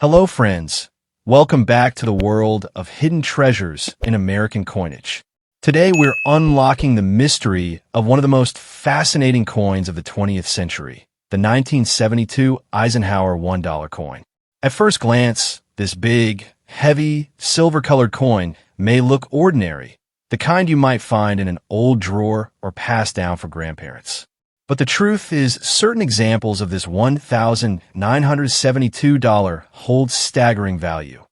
Hello, friends. Welcome back to the world of hidden treasures in American coinage. Today, we're unlocking the mystery of one of the most fascinating coins of the 20th century, the 1972 Eisenhower $1 coin. At first glance, this big, heavy, silver-colored coin may look ordinary, the kind you might find in an old drawer or passed down from grandparents. But the truth is, certain examples of this $1,972 hold staggering value.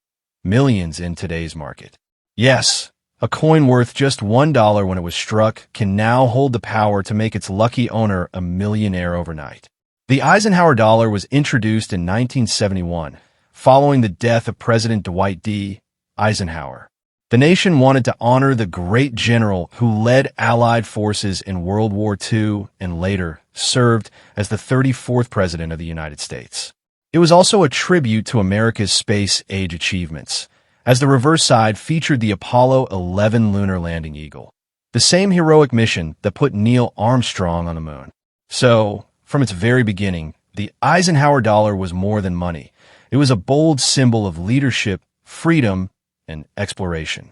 Millions in today's market. Yes, a coin worth just $1 when it was struck can now hold the power to make its lucky owner a millionaire overnight. The Eisenhower dollar was introduced in 1971, following the death of President Dwight D. Eisenhower. The nation wanted to honor the great general who led Allied forces in World War II and later served as the 34th President of the United States. It was also a tribute to America's space age achievements, as the reverse side featured the Apollo 11 lunar landing Eagle, the same heroic mission that put Neil Armstrong on the moon. So, from its very beginning, the Eisenhower dollar was more than money. It was a bold symbol of leadership, freedom, and exploration.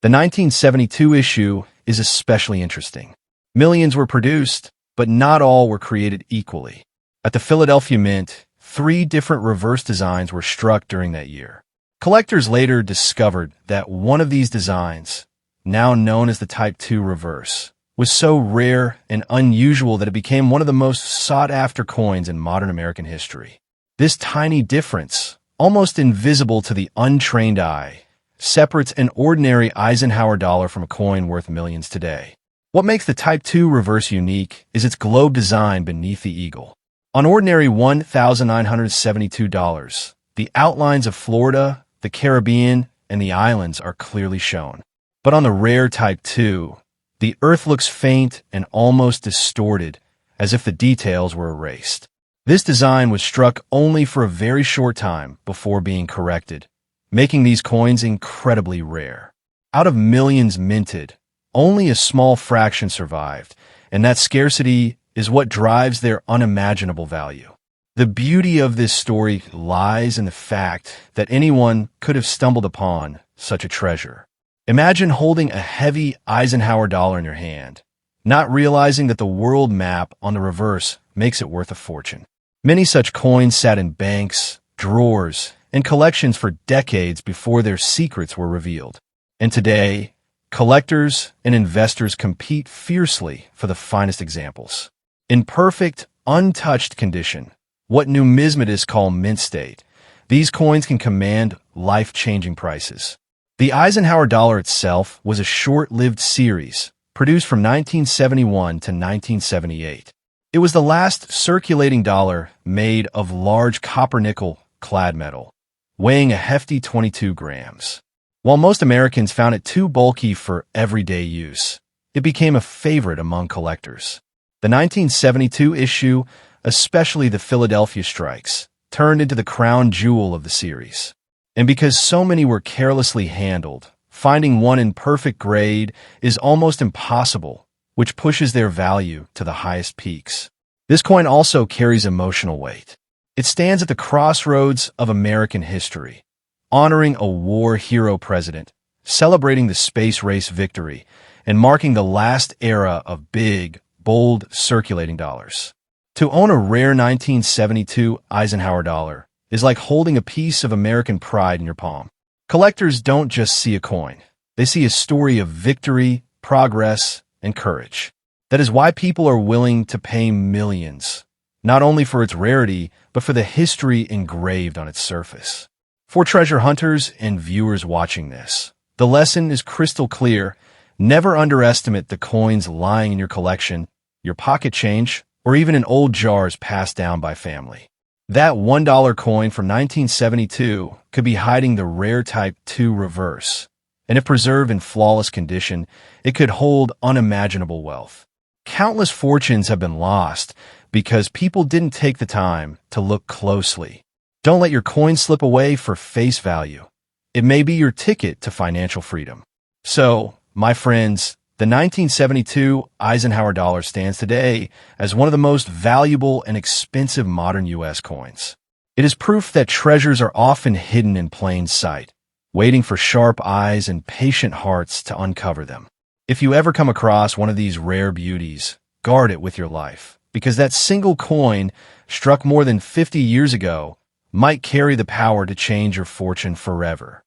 The 1972 issue is especially interesting. Millions were produced, but not all were created equally. At the Philadelphia Mint, 3 different reverse designs were struck during that year. Collectors later discovered that one of these designs, now known as the Type II reverse, was so rare and unusual that it became one of the most sought-after coins in modern American history. This tiny difference, almost invisible to the untrained eye, separates an ordinary Eisenhower dollar from a coin worth millions today. What makes the Type II reverse unique is its globe design beneath the eagle. On ordinary $1,972, the outlines of Florida, the Caribbean, and the islands are clearly shown. But on the rare Type II, the Earth looks faint and almost distorted, as if the details were erased. This design was struck only for a very short time before being corrected, making these coins incredibly rare. Out of millions minted, only a small fraction survived, and that scarcity is what drives their unimaginable value. The beauty of this story lies in the fact that anyone could have stumbled upon such a treasure. Imagine holding a heavy Eisenhower dollar in your hand, not realizing that the world map on the reverse makes it worth a fortune. Many such coins sat in banks, drawers, and collections for decades before their secrets were revealed. And today, collectors and investors compete fiercely for the finest examples. In perfect, untouched condition, what numismatists call mint state, these coins can command life-changing prices. The Eisenhower dollar itself was a short-lived series, produced from 1971 to 1978. It was the last circulating dollar made of large copper-nickel clad metal, weighing a hefty 22 grams. While most Americans found it too bulky for everyday use, it became a favorite among collectors. The 1972 issue, especially the Philadelphia strikes, turned into the crown jewel of the series. And because so many were carelessly handled, finding one in perfect grade is almost impossible, which pushes their value to the highest peaks. This coin also carries emotional weight. It stands at the crossroads of American history, honoring a war hero president, celebrating the space race victory, and marking the last era of big, bold, circulating dollars. To own a rare 1972 Eisenhower dollar is like holding a piece of American pride in your palm. Collectors don't just see a coin. They see a story of victory, progress, and courage. That is why people are willing to pay millions, not only for its rarity, but for the history engraved on its surface. For treasure hunters and viewers watching this, the lesson is crystal clear. Never underestimate the coins lying in your collection, your pocket change, or even in old jars passed down by family. That $1 coin from 1972 could be hiding the rare Type II reverse, and if preserved in flawless condition, it could hold unimaginable wealth. Countless fortunes have been lost because people didn't take the time to look closely. Don't let your coin slip away for face value. It may be your ticket to financial freedom. So, my friends, the 1972 Eisenhower dollar stands today as one of the most valuable and expensive modern U.S. coins. It is proof that treasures are often hidden in plain sight, waiting for sharp eyes and patient hearts to uncover them. If you ever come across one of these rare beauties, guard it with your life, because that single coin, struck more than 50 years ago, might carry the power to change your fortune forever.